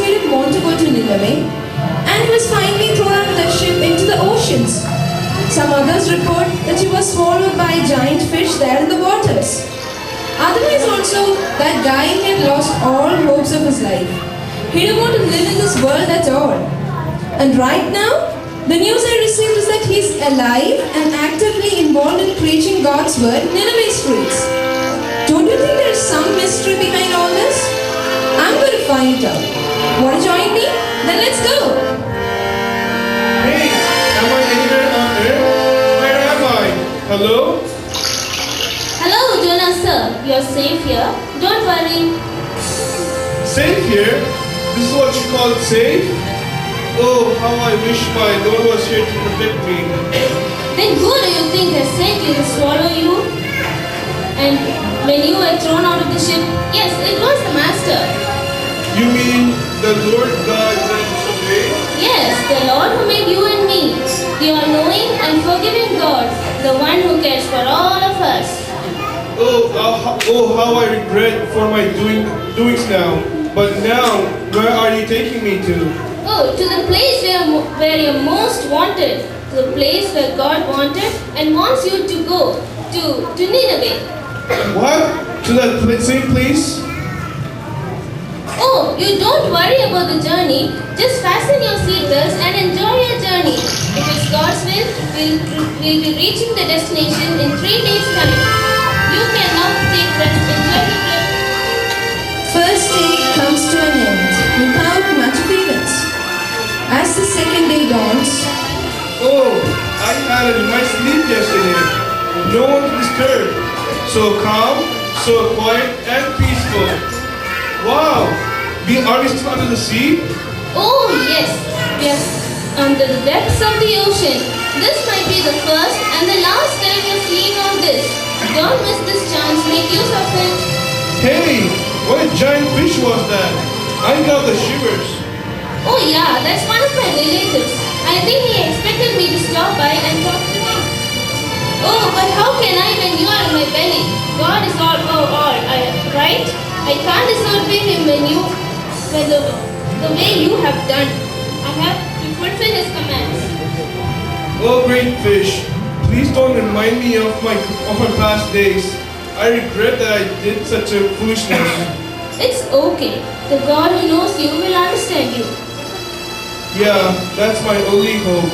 he didn't want to go to Nineveh, and he was finally thrown out of the ship into the oceans. Some others report that he was swallowed by a giant fish there in the waters. Otherwise also, that guy had lost all hopes of his life. He didn't want to live in this world at all. And right now, the news I received is that he's alive and actively involved in preaching God's word in Nineveh streets. Don't you think there's some mystery behind all this? I'm going to find it out. Want to join me? Then let's go. Hey, am I anywhere on earth? Where am I? Hello? Hello, Jonah sir. You're safe here. Don't worry. Safe here? This is what you call safe? Oh, how I wish my Lord was here to protect me. Then who do you think has sent you to swallow you? And when you were thrown out of the ship, yes, it was the Master. You mean the Lord God that disobeyed? Yes, the Lord who made you and me. The all-knowing and forgiving God, the one who cares for all of us. How I regret for my doings now. But now, where are you taking me to? Oh, to the place where you're most wanted. To the place where God wanted and wants you to go. To Nineveh. What? To that same place? Oh, you don't worry about the journey. Just fasten your seatbelts and enjoy your journey. If it's God's will, we'll be reaching the destination in 3 days' time. You can now take rest. Enjoy the trip. First day comes to an end without much appearance. As the second day dawns, Oh, I had a nice sleep yesterday. No one to disturb. So calm, so quiet and peaceful. Wow! Are we still under the sea? Oh, yes. We are under the depths of the ocean. This might be the first and the last time you're seeing all this. Don't miss this chance. Make use of it. Hey! What a giant fish was that! I got the shivers. Oh yeah, that's one of my relatives. I think he expected me to stop by and talk to me. Oh, but how can I when you are in my belly? God is all, right? I can't disobey him when the way you have done. I have to fulfill his commands. Oh, great fish! Please don't remind me of my past days. I regret that I did such a foolishness. It's okay. The God who knows you will understand you. Yeah, that's my only hope.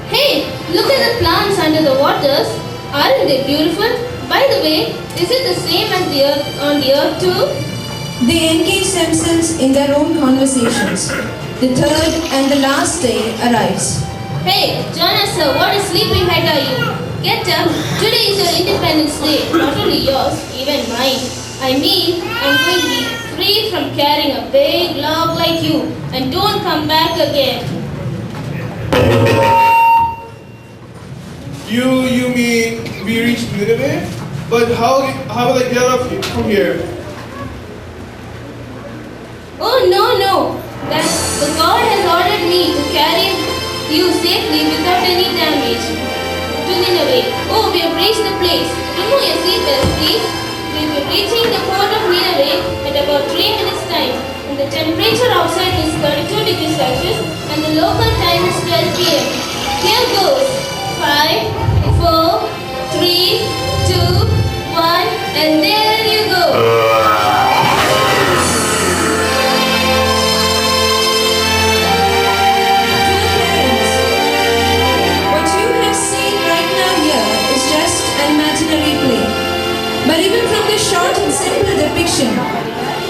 Hey, look at the plants under the waters. Aren't they beautiful? By the way, is it the same as on the earth too? they engage themselves in their own conversations. The third and the last day arrives. Hey, Jonah sir, what a sleepyhead are you? Get up. Today is your Independence Day. Not only yours, even mine. I mean, I'm going to be free from carrying a big log like you. And don't come back again. You mean we reached Nineveh? But how will I get up from here? Oh, no. The God has ordered me to carry you safely without any damage to Nineveh. Oh, we have reached the place. Remove your seatbelts, please. We'll be reaching the port of Nineveh at about 3 minutes' time. And the temperature outside is 32 degrees Celsius and the local time is 12 p.m. Here goes. 5, 4, 3, 2, 1, and there you go. What you have seen right now here is just an imaginary play. But even from this short and simple depiction,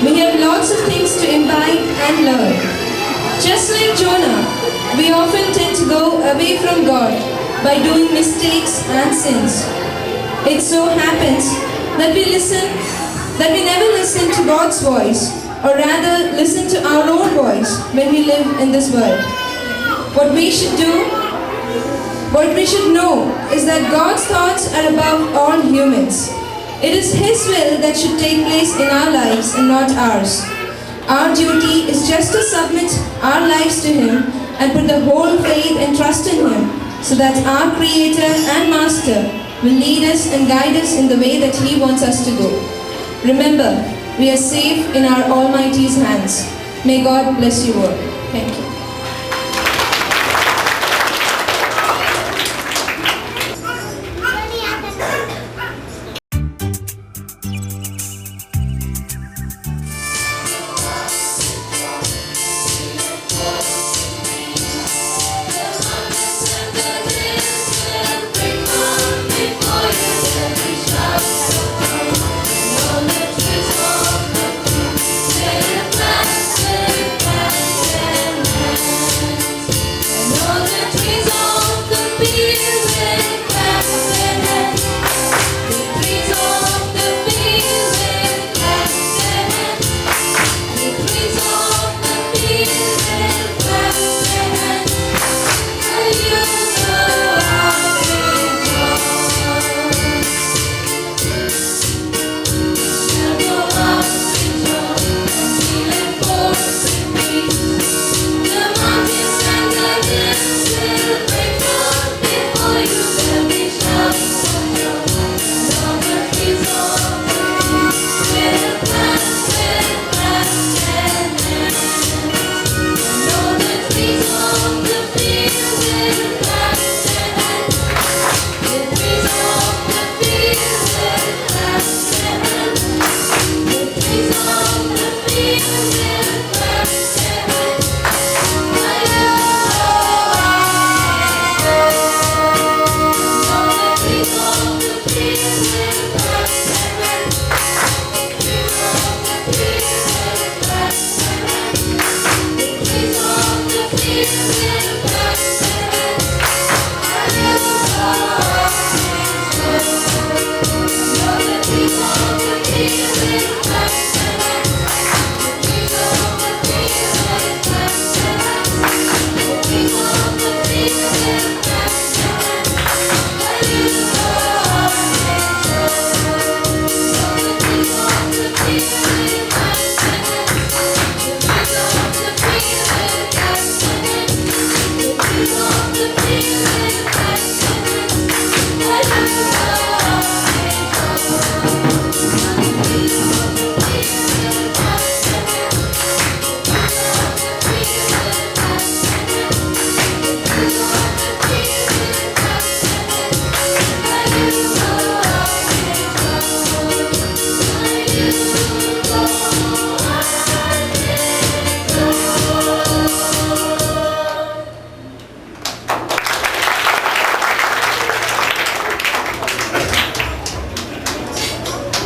we have lots of things to imbibe and learn. Just like Jonah, we often tend to go away from God by doing mistakes and sins. It so happens that we never listen to God's voice, or rather listen to our own voice when we live in this world. What we should know is that God's thoughts are above all humans. It is His will that should take place in our lives and not ours. Our duty is just to submit our lives to Him and put the whole faith and trust in Him, so that our Creator and Master will lead us and guide us in the way that He wants us to go. Remember, we are safe in our Almighty's hands. May God bless you all. Thank you.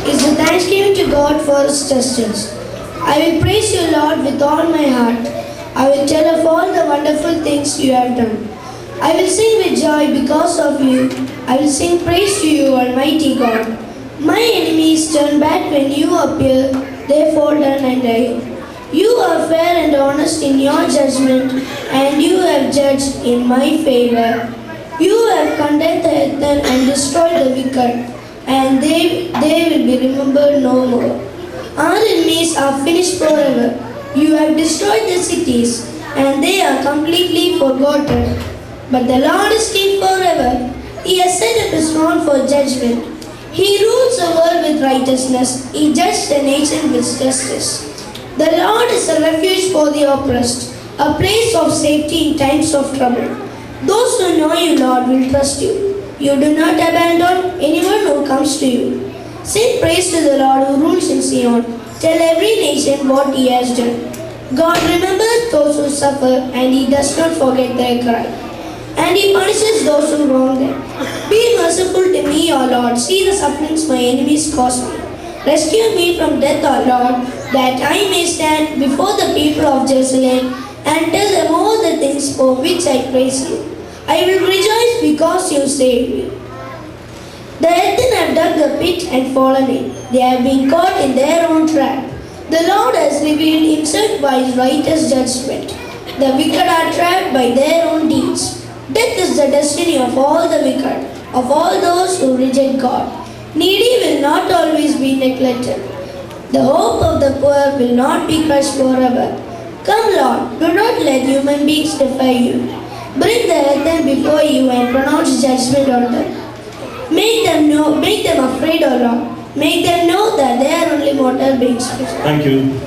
Is the thanksgiving to God for His justice. I will praise you, Lord, with all my heart. I will tell of all the wonderful things you have done. I will sing with joy because of you. I will sing praise to you, Almighty God. My enemies turn back when you appear. They fall down and die. You are fair and honest in your judgment, and you have judged in my favor. You have condemned the heathen and destroyed the wicked, and they will be remembered no more. Our enemies are finished forever. You have destroyed the cities, and they are completely forgotten. But the Lord is king forever. He has set up his throne for judgment. He rules the world with righteousness. He judges the nation with justice. The Lord is a refuge for the oppressed, a place of safety in times of trouble. Those who know you, Lord, will trust you. You do not abandon anyone who comes to you. Sing praise to the Lord who rules in Zion. Tell every nation what he has done. God remembers those who suffer, and he does not forget their cry. And he punishes those who wrong them. Be merciful to me, O Lord. See the sufferings my enemies cause me. Rescue me from death, O Lord, that I may stand before the people of Jerusalem and tell them all the things for which I praise you. I will rejoice because you saved me. The heathen have dug the pit and fallen in. They have been caught in their own trap. The Lord has revealed himself by his righteous judgment. The wicked are trapped by their own deeds. Death is the destiny of all the wicked, of all those who reject God. Needy will not always be neglected. The hope of the poor will not be crushed forever. Come, Lord, do not let human beings defy you. Bring the heathen before you and pronounce judgment on them. Make them afraid, O Lord. Make them know that they are only mortal beings. Thank you.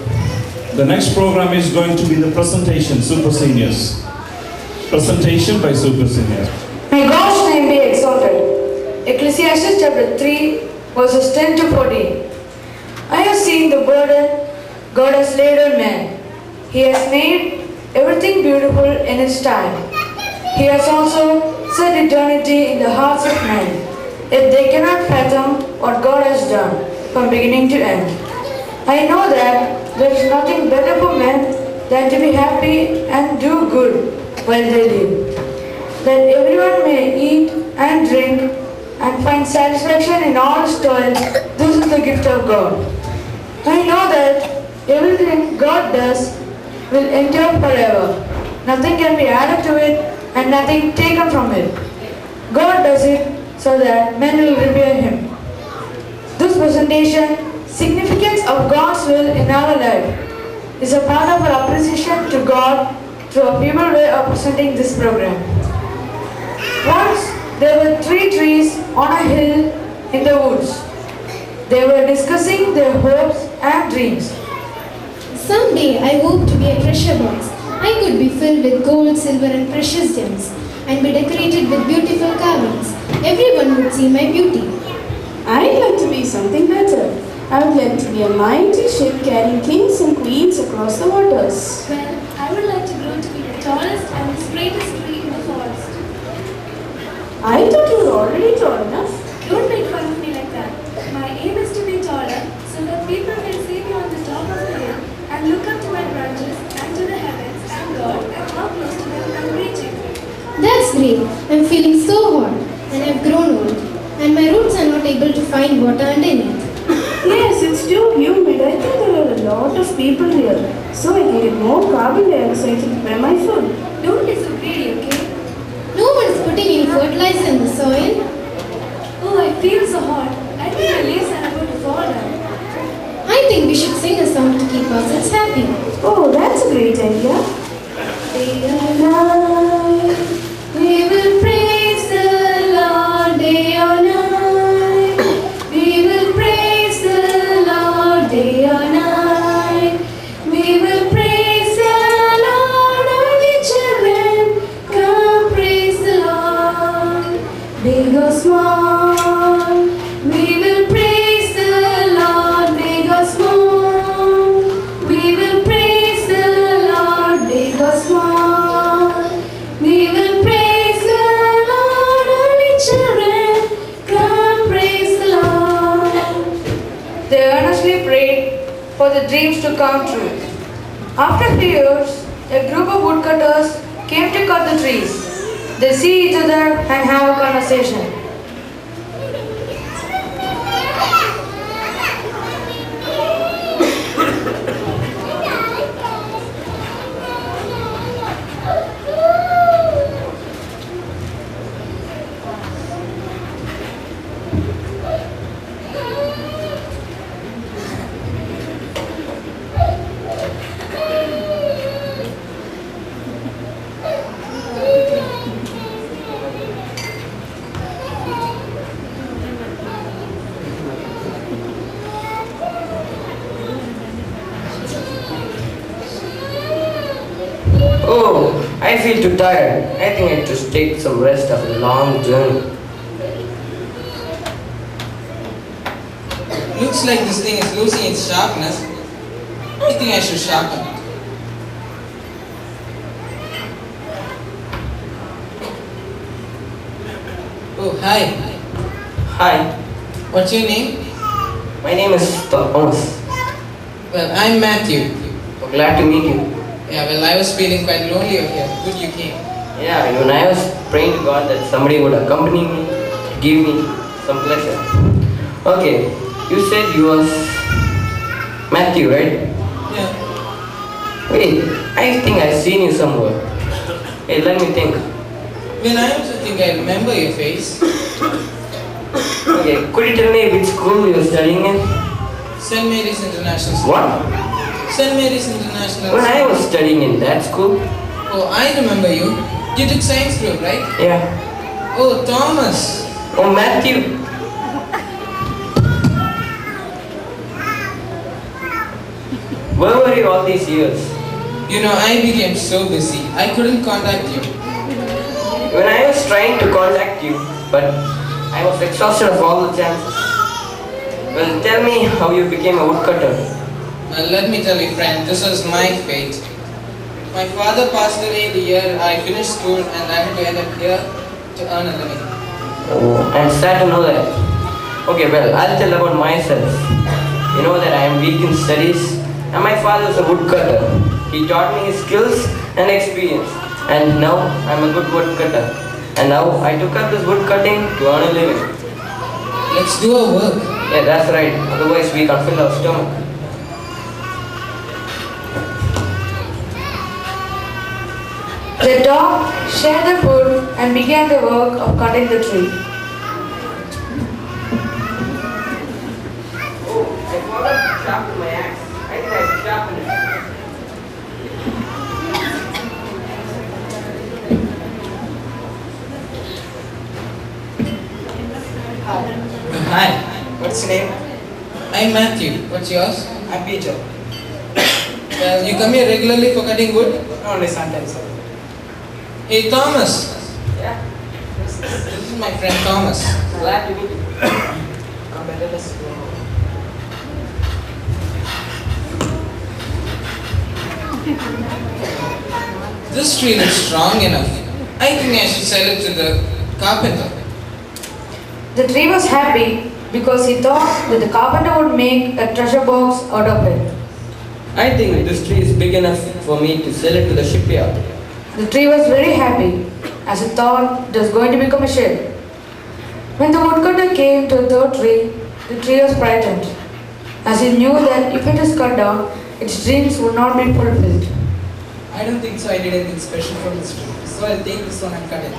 The next program is going to be the presentation, Super Seniors. Presentation by Super Seniors. May God's name be exalted. Ecclesiastes chapter 3, verses 10 to 14. I have seen the burden God has laid on man. He has made everything beautiful in its time. He has also set eternity in the hearts of men, yet they cannot fathom what God has done from beginning to end. I know that there is nothing better for men than to be happy and do good while they live, that everyone may eat and drink and find satisfaction in all his toil. This is the gift of God. I know that everything God does will endure forever. Nothing can be added to it and nothing taken from it. God does it so that men will revere Him. This presentation, Significance of God's will in our life, is a part of our appreciation to God through a feeble way of presenting this program. Once there were 3 trees on a hill in the woods. They were discussing their hopes and dreams. Someday I hope to be a treasure box. I could be filled with gold, silver and precious gems and be decorated with beautiful carvings. Everyone would see my beauty. I'd like to be something better. I would like to be a mighty ship carrying kings and queens across the waters. Well, I would like to grow to be the tallest and the straightest tree in the forest. I thought you were already tall enough. Don't make fun of me like that. My aim is to be taller so that people can see me on the top of the hill and look up to my branches and to the heavens and God and how close to them I'm reaching. That's great. I'm feeling so hot and I've grown old and my roots are not able to find water underneath. Yes, it's too humid. I think there are a lot of people here. So I can get more carbon dioxide to prepare my food. Don't disagree, okay? No one is putting any fertilizer in the soil. Oh, I feel so hot. I think my leaves are about to fall down. I think we should sing a song to keep ourselves happy. Oh, that's a great idea. Day or night, we will praise the Lord. Day or night, we will praise the Lord. Day or night, we will praise the Lord. Only children, come praise the Lord. Big or small, we will praise the Lord. Big or small, we will praise the Lord. Big or small, we will praise the Lord. Only children, come praise the Lord. They earnestly prayed for the dreams to come true. After a few years, a group of woodcutters came to cut the trees. They see each other and have a conversation. Oh, I feel too tired. I think I have to take some rest after a long journey. Looks like this thing is losing its sharpness. I think I should sharpen it. Oh, hi. Hi, What's your name? my name is Thomas. Well, I'm Matthew. Glad to meet you. Yeah, well, I was feeling quite lonely over here. Good you came. Yeah, when I was praying to God that somebody would accompany me, give me some pleasure. Okay, you said you was Matthew, right? Yeah. Wait, I think I've seen you somewhere. Hey, let me think. Well, I also think I remember your face. Okay, could you tell me which school you're studying in? St. Mary's International School. What? St. Mary's International When I School. was studying in that school? Oh, I remember you. You took science group, right? Yeah. Oh, Thomas. Oh, Matthew. Where were you all these years? You know, I became so busy, I couldn't contact you. When I was trying to contact you, but I was exhausted of all the chances. Well, tell me how you became a woodcutter. Well, let me tell you, friend, this was my fate. My father passed away the year I finished school and I had to end up here to earn a living. Oh, I'm sad to know that. Okay, well, I'll tell about myself. You know that I am weak in studies, and my father was a woodcutter. He taught me his skills and experience, and now I'm a good woodcutter. And now I took up this woodcutting to earn a living. Let's do our work. Yeah, that's right. Otherwise, we can't fill our stomach. The dog shared the food and began the work of cutting the tree. I forgot to sharpen my axe. I think I should sharpen it. Hi, what's your name? I'm Matthew. What's yours? I'm Peter. Well, you come here regularly for cutting wood? Only sometimes. Hey, Thomas. Yeah, This is my friend Thomas. glad to meet you. Come better, let's go. This tree looks strong enough. I think I should sell it to the carpenter. The tree was happy because he thought that the carpenter would make a treasure box out of it. I think this tree is big enough for me to sell it to the shipyard. The tree was very happy as he thought it was going to become a shed. When the woodcutter came to the third tree, the tree was frightened as he knew that if it is cut down, its dreams would not be fulfilled. I don't think so. I did anything special for this tree. So I'll take this one and cut it.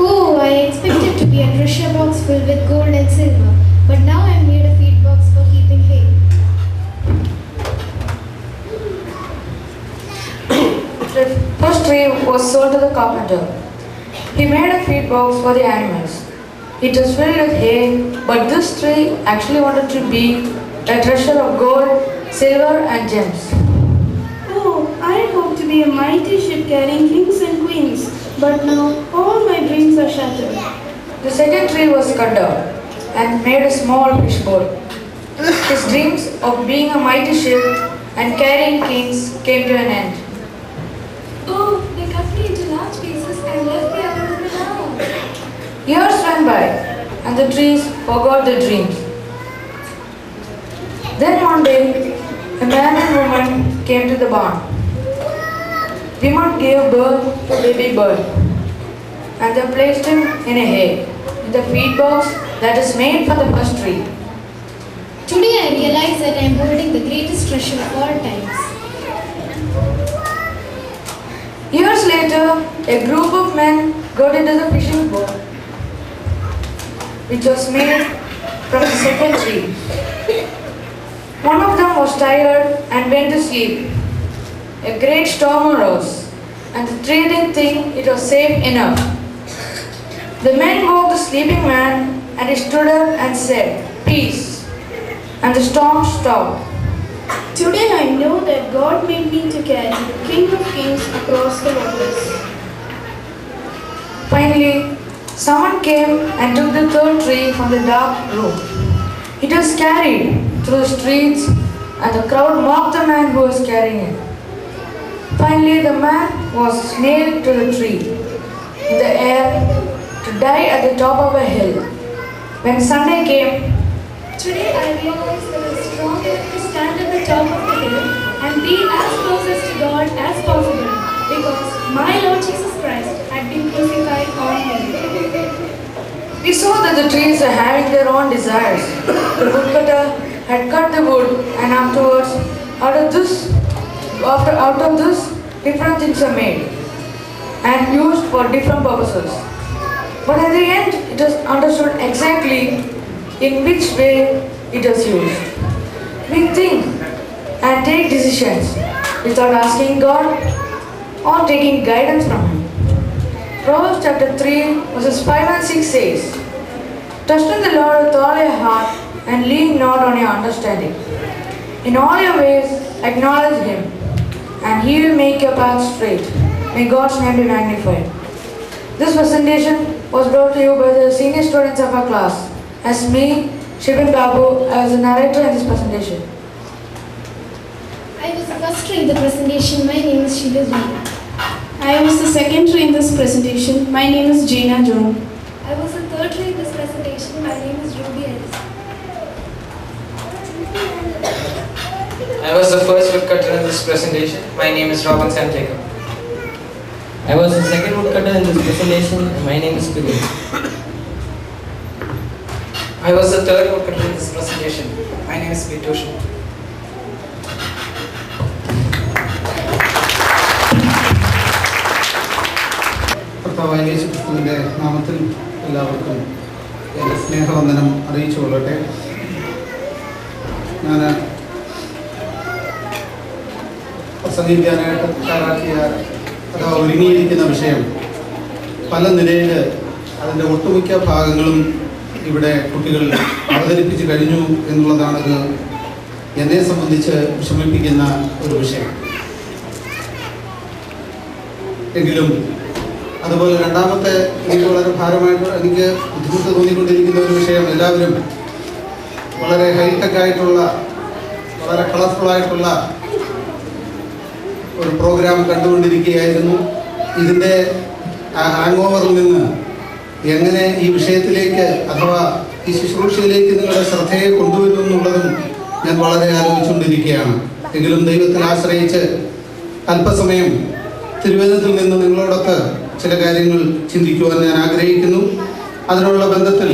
Oh, I expected to be a treasure box filled with gold and silver, but now I'm made a feed box for keeping hay. The first tree was sold to the carpenter. He made a feed box for the animals. It was filled with hay, but this tree actually wanted to be a treasure of gold, silver, and gems. Oh, I hope to be a mighty ship carrying kings and queens, but now all my dreams are shattered. The second tree was cut down and made a small fish boat. His dreams of being a mighty ship and carrying kings came to an end. Oh, they cut me into large pieces and left the others alone. Years went by and the trees forgot their dreams. Then one day, a man and woman came to the barn. Woman gave birth to a baby bird and they placed him in a hay in the feed box that is made for the first tree. Today I realize that I am holding the greatest treasure of all times. Years later, a group of men got into the fishing boat, which was made from the second tree. One of them was tired and went to sleep. A great storm arose, and the tree didn't think it was safe enough. The men woke the sleeping man, and he stood up and said, "Peace." And the storm stopped. Today I know that God made me to carry the King of Kings across the waters. Finally, someone came and took the third tree from the dark room. It was carried through the streets, and the crowd mocked the man who was carrying it. Finally, the man was nailed to the tree in the air to die at the top of a hill. When Sunday came, Today I realize that it's strong enough to stand at the top of the hill and be as closest to God as possible because my Lord Jesus Christ had been crucified on me. we saw that the trees were having their own desires. The woodcutter had cut the wood, and afterwards, out of this, different things were made and used for different purposes. But at the end, it was understood exactly in which way it was used. We think and take decisions without asking God or taking guidance from Him. Proverbs chapter 3 verses 5 and 6 says, "Trust in the Lord with all your heart and lean not on your understanding. In all your ways acknowledge him, and he will make your path straight. May God's name be magnified. This presentation was brought to you by the senior students of our class. As me, Shibin Babu, I was the narrator in this presentation. I was the first in the presentation. My name is Sheila Jain. I was the secretary in this presentation. My name is Jaina John. I was the third in this presentation. My name is Ruby Ellis. I was the first woodcutter in this presentation. My name is Robin Santaker. I was the second woodcutter in this presentation, and my name is Kudin. I was the third woodcutter in this presentation. My name is Vitoshu. കർത്താവായ യേശു ക്രിസ്തുവിൻ്റെ നാമത്തിൽ എല്ലാവർക്കും എൻ്റെ സ്നേഹവന്ദനം അറിയിച്ചു കൊള്ളട്ടെ. ഞാൻ പ്രസംഗിക്കാനായിട്ട് തയ്യാറാക്കിയ അഥവാ ഒരുങ്ങിയിരിക്കുന്ന വിഷയം പല നിലയിൽ അതിൻ്റെ ഒട്ടുമിക്ക ഭാഗങ്ങളും ഇവിടെ കുട്ടികൾ അവതരിപ്പിച്ച് കഴിഞ്ഞു എന്നുള്ളതാണത് എന്നെ സംബന്ധിച്ച് വിഷമിപ്പിക്കുന്ന ഒരു വിഷയം. എങ്കിലും അതുപോലെ രണ്ടാമത്തെ എനിക്ക് വളരെ ഭാരമായിട്ട് എനിക്ക് ബുദ്ധിമുട്ട് തോന്നിക്കൊണ്ടിരിക്കുന്ന ഒരു വിഷയം, എല്ലാവരും വളരെ ഹൈടെക് ആയിട്ടുള്ള വളരെ കളർഫുള്ളായിട്ടുള്ള ഒരു പ്രോഗ്രാം കണ്ടുകൊണ്ടിരിക്കുകയായിരുന്നു. ഇതിൻ്റെ ഹാങ് ഓവറിൽ നിന്ന് എങ്ങനെ ഈ വിഷയത്തിലേക്ക് അഥവാ ഈ ശുശ്രൂഷയിലേക്ക് നിങ്ങളുടെ ശ്രദ്ധയെ കൊണ്ടുവരും എന്നുള്ളതും ഞാൻ വളരെ ആലോചിച്ചുകൊണ്ടിരിക്കുകയാണ്. എങ്കിലും ദൈവത്തിൽ ആശ്രയിച്ച് അല്പസമയം തിരുവചനത്തിൽ നിന്ന് നിങ്ങളോടൊത്ത് ചില കാര്യങ്ങൾ ചിന്തിക്കുവാൻ ഞാൻ ആഗ്രഹിക്കുന്നു. അതിനുള്ള ബന്ധത്തിൽ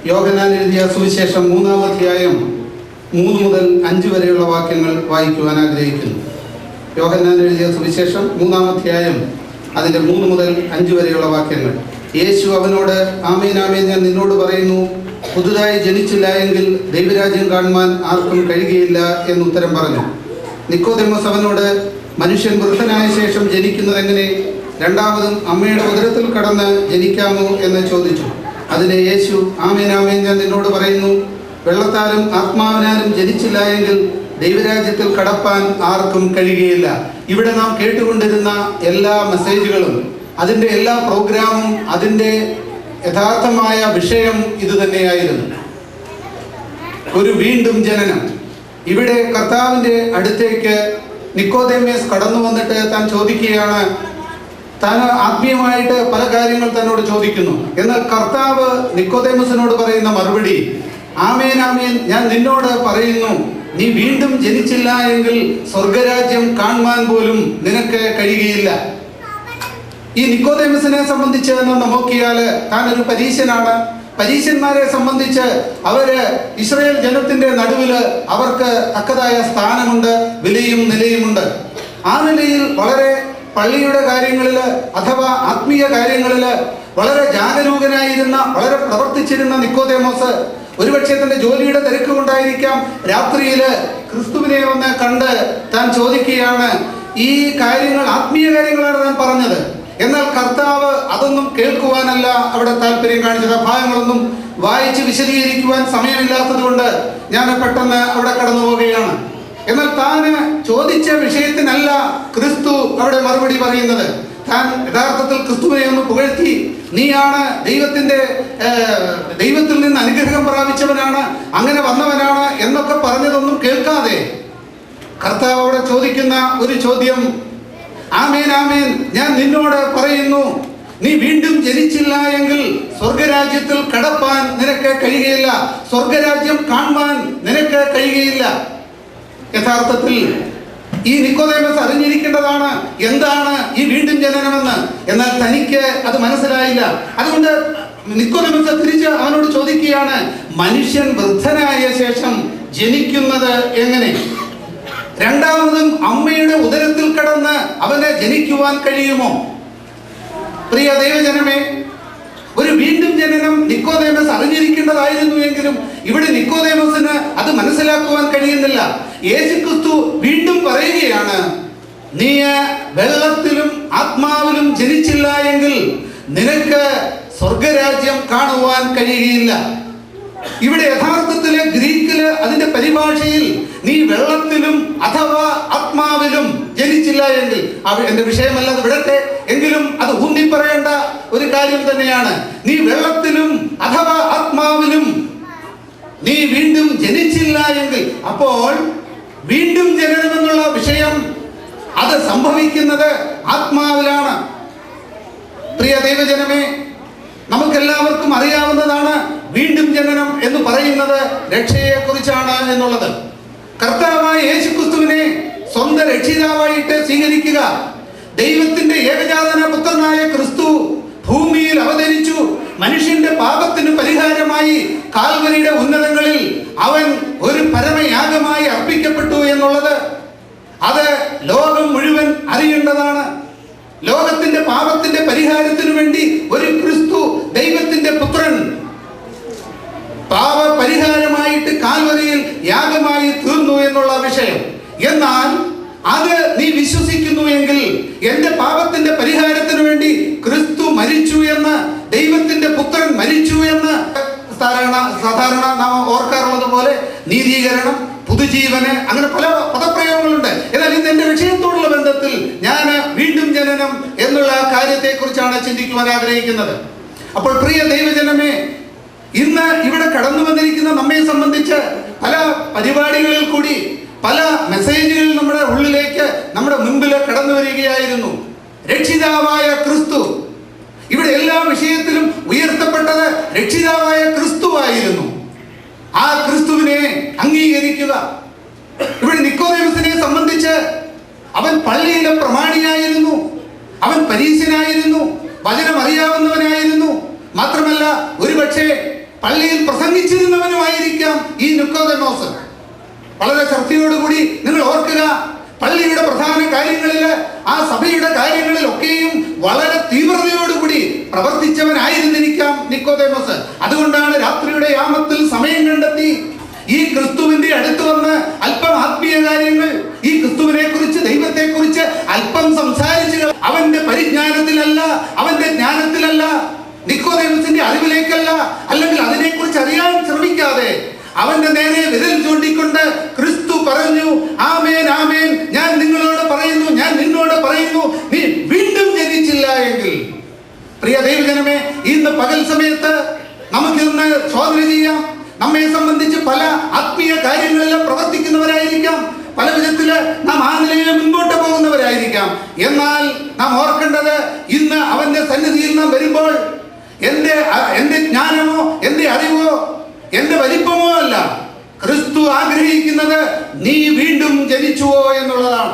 യോഹന്നാൻ എഴുതിയ സുവിശേഷം 3-ാം അധ്യായം 3 മുതൽ 5 വരെയുള്ള വാക്യങ്ങൾ വായിക്കുവാൻ ആഗ്രഹിക്കുന്നു. യോഹന്നാൻ എഴുതിയ സുവിശേഷം 3-ാം അധ്യായം അതിൻ്റെ 3 മുതൽ 5 വരെയുള്ള വാക്യങ്ങൾ. യേശു അവനോട്, ആമേൻ ആമേൻ ഞാൻ നിന്നോട് പറയുന്നു, പുതുതായി ജനിച്ചില്ല എങ്കിൽ ദൈവരാജ്യം കാണുവാൻ ആർക്കും കഴിയുകയില്ല എന്നുത്തരം പറഞ്ഞു. നിക്കോദെമോസ് അവനോട്, മനുഷ്യൻ വൃദ്ധനായ ശേഷം ജനിക്കുന്നത് എങ്ങനെ? രണ്ടാമതും അമ്മയുടെ ഉദരത്തിൽ കടന്ന് ജനിക്കാമോ എന്ന് ചോദിച്ചു. അതിന് യേശു, ആമേൻ ആമേൻ ഞാൻ നിന്നോട് പറയുന്നു, വെള്ളത്താലും ആത്മാവിനാലും ജനിച്ചില്ല എങ്കിൽ ദൈവരാജ്യത്തിൽ കടപ്പാൻ ആർക്കും കഴിയുകയില്ല. ഇവിടെ നാം കേട്ടുകൊണ്ടിരുന്ന എല്ലാ മെസ്സേജുകളും അതിൻ്റെ എല്ലാ പ്രോഗ്രാമും അതിൻ്റെ യഥാർത്ഥമായ വിഷയം ഇത് തന്നെയായിരുന്നു, ഒരു വീണ്ടും ജനനം. ഇവിടെ കർത്താവിൻ്റെ അടുത്തേക്ക് നിക്കോദേമോസ് കടന്നു വന്നിട്ട് താൻ ചോദിക്കുകയാണ്, താൻ ആത്മീയമായിട്ട് പല കാര്യങ്ങൾ തന്നോട് ചോദിക്കുന്നു. എന്നാൽ കർത്താവ് നിക്കോദേമോസിനോട് പറയുന്ന മറുപടി, ആമേൻ ആമേൻ ഞാൻ നിന്നോട് പറയുന്നു, നീ വീണ്ടും ജനിച്ചില്ല എങ്കിൽ സ്വർഗരാജ്യം കാണുവാൻ പോലും നിനക്ക് കഴിയുകയില്ല. ഈ നിക്കോദേമസിനെ സംബന്ധിച്ച് നോക്കിയാൽ താൻ ഒരു പരീശനാണ്. പരീശന്മാരെ സംബന്ധിച്ച് അവര് ഇസ്രായേൽ ജനത്തിന്റെ നടുവില് അവർക്ക് തക്കതായ സ്ഥാനമുണ്ട്, വിലയും നിലയുമുണ്ട്. ആ നിലയിൽ വളരെ പള്ളിയുടെ കാര്യങ്ങളിൽ അഥവാ ആത്മീയ കാര്യങ്ങളിൽ വളരെ ജാഗരൂകനായിരുന്ന, വളരെ പ്രവർത്തിച്ചിരുന്ന നിക്കോദേമോസ് ഒരുപക്ഷെ തന്റെ ജോലിയുടെ തിരക്ക് കൊണ്ടായിരിക്കാം രാത്രിയിൽ ക്രിസ്തുവിനെ ഒന്ന് കണ്ട് താൻ ചോദിക്കുകയാണ്, ഈ കാര്യങ്ങൾ ആത്മീയ കാര്യങ്ങളാണ് താൻ പറഞ്ഞത്. എന്നാൽ കർത്താവ് അതൊന്നും കേൾക്കുവാനല്ല അവിടെ താല്പര്യം കാണിച്ചത്. ഭാഗങ്ങളൊന്നും വായിച്ച് വിശദീകരിക്കുവാൻ സമയമില്ലാത്തത് കൊണ്ട് ഞാൻ പെട്ടെന്ന് അവിടെ കടന്നു പോവുകയാണ്. എന്നാൽ താന് ചോദിച്ച വിഷയത്തിനല്ല ക്രിസ്തു അവിടെ മറുപടി പറയുന്നത്. താൻ യഥാർത്ഥത്തിൽ ക്രിസ്തുവിനെ ഒന്ന് പുകഴ്ത്തി, നീയാണ് ദൈവത്തിൽ നിന്ന് അനുഗ്രഹം പ്രാപിച്ചവനാണ്, അങ്ങനെ വന്നവനാണ് എന്നൊക്കെ പറഞ്ഞതൊന്നും കേൾക്കാതെ കർത്താവ് അവിടെ ചോദിക്കുന്ന ഒരു ചോദ്യം, ആമേൻ ആമേൻ ഞാൻ നിന്നോട് പറയുന്നു, നീ വീണ്ടും ജനിച്ചില്ല എങ്കിൽ സ്വർഗരാജ്യത്തിൽ കടപ്പാൻ നിനക്ക് കഴിയുകയില്ല, സ്വർഗരാജ്യം കാണുവാൻ നിനക്ക് കഴിയുകയില്ല. യഥാർത്ഥത്തിൽ ഈ നിക്കോദേമോസ് അറിഞ്ഞിരിക്കേണ്ടതാണ് എന്താണ് ഈ വീണ്ടും ജനനമെന്ന്. എന്നാൽ തനിക്ക് അത് മനസ്സിലായില്ല. അതുകൊണ്ട് നിക്കോദേമോസ് തിരിച്ച് അവനോട് ചോദിക്കുകയാണ്, മനുഷ്യൻ വൃദ്ധനായ ശേഷം ജനിക്കുന്നത് എങ്ങനെ? രണ്ടാമതും അമ്മയുടെ ഉദരത്തിൽ കടന്ന് അവനെ ജനിക്കുവാൻ കഴിയുമോ? പ്രിയ ദൈവജനമേ, ഒരു വീണ്ടും ജനനം നിക്കോദേമോസ് അറിഞ്ഞിരിക്കേണ്ടതായിരുന്നു എങ്കിലും ഇവിടെ നിക്കോദേമോസിന് അത് മനസ്സിലാക്കുവാൻ കഴിയുന്നില്ല. യേശുക്രിസ്തു വീണ്ടും പറയുകയാണ്, നീ വെള്ളത്തിലും ആത്മാവിലും ജനിച്ചില്ല എങ്കിൽ നിനക്ക് സ്വർഗരാജ്യം കാണുവാൻ കഴിയുകയില്ല. ഇവിടെ യഥാർത്ഥത്തില് ഗ്രീക്കില് അതിന്റെ പരിഭാഷയിൽ നീ വെള്ളത്തിലും അഥവാ ആത്മാവിലും ജനിച്ചില്ല എങ്കിൽ, എന്റെ വിഷയമല്ല അത് വിടട്ടെ, എങ്കിലും അത് ഊന്നിപ്പറയേണ്ട ഒരു കാര്യം തന്നെയാണ്. നീ വെള്ളത്തിലും അഥവാ ആത്മാവിലും നീ വീണ്ടും ജനിച്ചില്ല എങ്കിൽ, അപ്പോൾ വീണ്ടും ജനനമെന്നുള്ള വിഷയം അത് സംഭവിക്കുന്നത് ആത്മാവിലാണ്. പ്രിയ ദൈവജനമേ, നമുക്കെല്ലാവർക്കും അറിയാവുന്നതാണ് വീണ്ടും ജനനം എന്ന് പറയുന്നത് രക്ഷയെ കുറിച്ചാണ് എന്നുള്ളത്. കർത്താവായ യേശുക്രിസ്തുവിനെ സ്വന്തം രക്ഷിതാവായിട്ട് സ്വീകരിക്കുക. ദൈവത്തിന്റെ ഏകജാതന പുത്രനായ ക്രിസ്തു ഭൂമിയിൽ അവതരിച്ചു. മനുഷ്യന്റെ പാപത്തിന് പരിഹാരമായി കാൽവരിയുടെ ഉന്നതങ്ങളിൽ അവൻ ഒരു പരമയാഗമായി അർപ്പിക്കപ്പെട്ടു എന്നുള്ളത് അത് ലോകം മുഴുവൻ അറിയേണ്ടതാണ്. ലോകത്തിന്റെ പാപത്തിന്റെ പരിഹാരത്തിനു വേണ്ടി ഒരു ക്രിസ്തു, ദൈവത്തിന്റെ പുത്രൻ, പാപ പരിഹാരമായിട്ട് കാൽവരിയിൽ യാഗമായി തീർന്നു എന്നുള്ള വിഷയം. എന്നാൽ അത് നീ വിശ്വസിക്കുന്നു എങ്കിൽ, എന്റെ പാപത്തിന്റെ പരിഹാരത്തിനു വേണ്ടി ക്രിസ്തു മരിച്ചു എന്ന്, ദൈവത്തിന്റെ പുത്രൻ മരിച്ചു എന്ന് സാധാരണ നാം ഓർക്കാറുള്ളത് പോലെ നീതീകരണം, പുതുജീവന്, അങ്ങനെ പല പദപ്രയോഗങ്ങളുണ്ട്. എന്നാൽ ഇന്ന് എന്റെ വിഷയത്തോടുള്ള ബന്ധത്തിൽ ഞാൻ വീണ്ടും ജനനം എന്നുള്ള കാര്യത്തെ കുറിച്ചാണ് ചിന്തിക്കുവാൻ ആഗ്രഹിക്കുന്നത്. അപ്പോൾ പ്രിയ ദൈവജനമേ, ഇന്ന് ഇവിടെ കടന്നു വന്നിരിക്കുന്ന നമ്മെ സംബന്ധിച്ച് പല പരിപാടികളിൽ കൂടി പല മെസ്സേജുകൾ നമ്മുടെ ഉള്ളിലേക്ക്, നമ്മുടെ മുൻപിൽ കടന്നു വരികയായിരുന്നു. രക്ഷിതാവായ ക്രിസ്തു, ഇവിടെ എല്ലാ വിഷയത്തിലും ഉയർത്തപ്പെട്ടത് രക്ഷിതാവായ ക്രിസ്തുവായിരുന്നു. ആ ക്രിസ്തുവിനെ അംഗീകരിക്കുക. ഇവിടെ നിക്കോദേമസിനെ സംബന്ധിച്ച് അവൻ പള്ളിയിലെ പ്രമാണിയായിരുന്നു, അവൻ പരീശനായിരുന്നു, വചനം അറിയാവുന്നവനായിരുന്നു. മാത്രമല്ല ഒരുപക്ഷെ പള്ളിയിൽ പ്രസംഗിച്ചിരുന്നവനുമായിരിക്കാം ഈ നിക്കോദേമോസ്. വളരെ ശ്രദ്ധയോടുകൂടി നിങ്ങൾ ഓർക്കുക, പള്ളിയുടെ പ്രധാന കാര്യങ്ങളിൽ, ആ സഭയുടെ കാര്യങ്ങളിലൊക്കെയും വളരെ തീവ്രതയോടുകൂടി പ്രവർത്തിച്ചവനായിരുന്നിരിക്കാം നിക്കോദേമോസ്. അതുകൊണ്ടാണ് രാത്രിയുടെ യാമത്തിൽ സമയം കണ്ടെത്തി ഈ ക്രിസ്തുവിന്റെ അടുത്ത് വന്ന് അല്പം ആത്മീയ കാര്യങ്ങൾ, ഈ ക്രിസ്തുവിനെ കുറിച്ച്, ദൈവത്തെ കുറിച്ച് അല്പം സംസാരിച്ചു. അവന്റെ പരിജ്ഞാനത്തിലല്ല, അവന്റെ ജ്ഞാനത്തിലല്ല, നിക്കോദേമസിന്റെ അറിവിലേക്കല്ല, അല്ലെങ്കിൽ അതിനെക്കുറിച്ച് അറിയാൻ ശ്രമിക്കാതെ അവന്റെ നേരെ വിരൽ ചൂണ്ടിക്കൊണ്ട് ക്രിസ്തു പറഞ്ഞു, ആമേൻ ആമേൻ, ഞാൻ നിങ്ങളോട് പറയുന്നു, ഞാൻ നിന്നോട് പറയുന്നു, നീ വീണ്ടും ജനിച്ചില്ല എങ്കിൽ. പ്രിയ ദൈവജനമേ, ഇന്ന് പകൽ സമയത്ത് നമുക്കിന്ന് ശോധന ചെയ്യാം. നമ്മെ സംബന്ധിച്ച് പല ആത്മീയ കാര്യങ്ങളിലും പ്രവർത്തിക്കുന്നവരായിരിക്കാം, പല വിധത്തില് നാം ആ നിലയിൽ മുൻപോട്ട് പോകുന്നവരായിരിക്കാം. എന്നാൽ നാം ഓർക്കേണ്ടത്, ഇന്ന് അവന്റെ സന്നിധിയിൽ നാം വരുമ്പോൾ എന്റെ ജ്ഞാനമോ, എന്റെ അറിവോ, എന്റെ വലിപ്പമോ അല്ല, ക്രിസ്തു ആഗ്രഹിക്കുന്നത് നീ വീണ്ടും ജനിച്ചുവോ എന്നുള്ളതാണ്.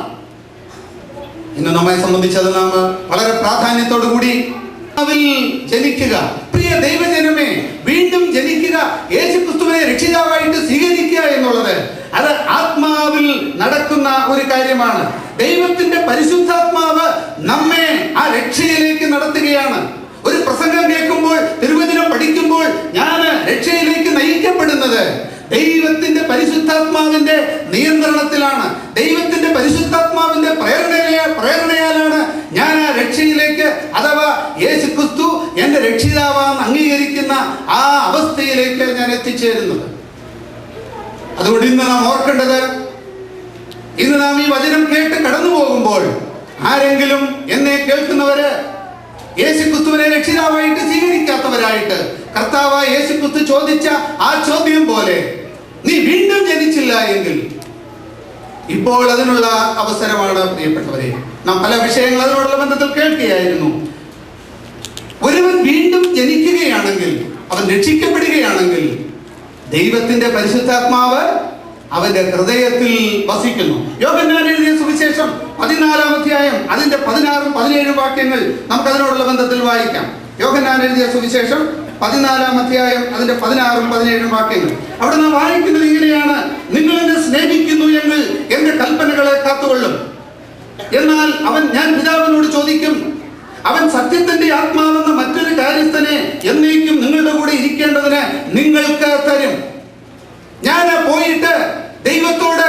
ഇന്ന് നമ്മെ സംബന്ധിച്ചത് നാം വളരെ പ്രാധാന്യത്തോടു കൂടി ജനിക്കുക. പ്രിയ ദൈവജനമേ, വീണ്ടും ജനിക്കുക, യേശുക്രിസ്തുവിനെ രക്ഷിതാവായിട്ട് സ്വീകരിക്കുക എന്നുള്ളത് അത് ആത്മാവിൽ നടക്കുന്ന ഒരു കാര്യമാണ്. ദൈവത്തിന്റെ പരിശുദ്ധാത്മാവ് നമ്മെ ആ രക്ഷയിലേക്ക് നടത്തുകയാണ്. ഒരു പ്രസംഗം കേൾക്കുമ്പോൾ, തിരുവചനം പഠിക്കുമ്പോൾ ഞാൻ രക്ഷയിലേക്ക് നയിക്കപ്പെടുന്നത് ദൈവത്തിന്റെ പരിശുദ്ധാത്മാവിന്റെ നിയന്ത്രണത്തിലാണ്. ദൈവത്തിന്റെ പരിശുദ്ധാത്മാവിന്റെ പ്രേരണയാലാണ് ഞാൻ ആ രക്ഷയിലേക്ക്, അഥവാ യേശുക്രിസ്തു എന്റെ രക്ഷിതാവാന്ന് അംഗീകരിക്കുന്ന ആ അവസ്ഥയിലേക്ക് ഞാൻ എത്തിച്ചേരുന്നത്. അതുകൊണ്ട് ഇന്ന് നാം ഓർക്കേണ്ടത്, ഇന്ന് നാം ഈ വചനം കേട്ട് കടന്നു പോകുമ്പോൾ ആരെങ്കിലും എന്നെ കേൾക്കുന്നവര് യേശുക്രിസ്തുവിനെ രക്ഷിതാവായിട്ട് സ്വീകരിക്കാത്തവരായിട്ട്, കർത്താവായ യേശുക്രിസ്തു ചോദിച്ച ആ ചോദ്യം പോലെ നീ വീണ്ടും ജനിച്ചില്ല എങ്കിൽ, ഇപ്പോൾ അതിനുള്ള അവസരമാണ്. പ്രിയപ്പെട്ടവരെ, നാം പല വിഷയങ്ങൾ അതിനോടുള്ള ബന്ധത്തിൽ കേൾക്കുകയായിരുന്നു. ഒരുവൻ വീണ്ടും ജനിക്കുകയാണെങ്കിൽ, അവൻ രക്ഷിക്കപ്പെടുകയാണെങ്കിൽ, ദൈവത്തിന്റെ പരിശുദ്ധാത്മാവ് അവന്റെ ഹൃദയത്തിൽ വസിക്കുന്നു. യോഹന്നാൻ എഴുതിയ സുവിശേഷം 14-ാം അധ്യായം അതിന്റെ 16-ഉം 17-ഉം വാക്യങ്ങൾ നമുക്ക് അതിനോടുള്ള ബന്ധത്തിൽ വായിക്കാം. യോഹന്നാൻ എഴുതിയ സുവിശേഷം 14-ാം അധ്യായം അതിന്റെ 16-ഉം 17-ഉം വാക്യങ്ങൾ. അവിടെ നാം വായിക്കുന്നത് ഇങ്ങനെയാണ്: നിങ്ങൾ എന്നെ സ്നേഹിക്കുന്നു എങ്കിൽ എന്റെ കൽപ്പനകളെ കാത്തുകൊള്ളും. എന്നാൽ ഞാൻ പിതാവിനോട് ചോദിക്കും, അവൻ സത്യത്തിന്റെ ആത്മാവെന്ന മറ്റൊരു കാര്യസ്ഥനെ എന്നേക്കും നിങ്ങളുടെ കൂടെ ഇരിക്കേണ്ടതിന് നിങ്ങൾക്ക് തരും. ഞാൻ പോയിട്ട് ദൈവത്തോട്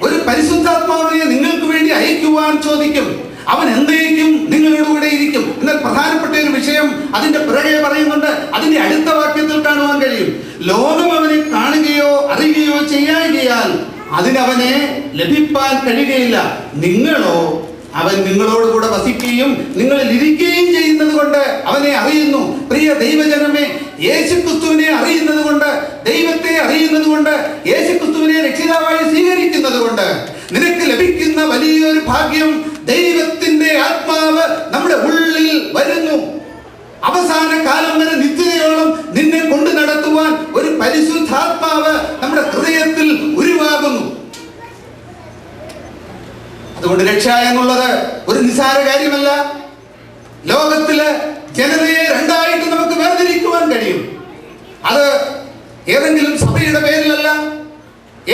ഒരു പരിശുദ്ധാത്മാവിനെ നിങ്ങൾക്ക് വേണ്ടി അയക്കുവാൻ ചോദിക്കും. അവൻ എന്നേക്കും നിങ്ങളുടെ കൂടെ ഇരിക്കും. എന്നാൽ പ്രധാനപ്പെട്ട ഒരു വിഷയം അതിന്റെ പിറകെ പറയുന്നുണ്ട്. അതിന്റെ അടുത്ത വാക്യത്തിൽ കാണുവാൻ കഴിയും: ലോകം അവനെ കാണുകയോ അറിയുകയോ ചെയ്യാൻ അതിനവനെ ലഭിപ്പാൻ കഴിയുകയില്ല. നിങ്ങളോ അവൻ നിങ്ങളോട് കൂടെ വസിക്കുകയും നിങ്ങളിൽ ഇരിക്കുകയും ചെയ്യുന്നത് കൊണ്ട് അവനെ അറിയുന്നു. പ്രിയ ദൈവജനമേ, യേശുക്രിസ്തുവിനെ അറിയുന്നത് കൊണ്ട്, ദൈവത്തെ അറിയുന്നത് കൊണ്ട്, യേശുക്രിസ്തുവിനെ രക്ഷിതാവായി സ്വീകരിക്കുന്നത് കൊണ്ട് നിനക്ക് ലഭിക്കുന്ന വലിയൊരു ഭാഗ്യം, ദൈവത്തിന്റെ ആത്മാവ് നമ്മുടെ ഉള്ളിൽ വരുന്നു. അവസാന കാലം വരെ നിത്യതയോളം നിന്നെ കൊണ്ടു നടത്തുവാൻ ഒരു പരിശുദ്ധാത്മാവ് നമ്മുടെ ഹൃദയത്തിൽ ഉരുവാകുന്നു. അതുകൊണ്ട് രക്ഷ എന്നുള്ളത് ഒരു നിസ്സാര കാര്യമല്ല. ലോകത്തില് ജനതയെ രണ്ടായിട്ട് നമുക്ക് വേർതിരിക്കുവാൻ കഴിയും. അത് ഏതെങ്കിലും സഭയുടെ പേരിലല്ല,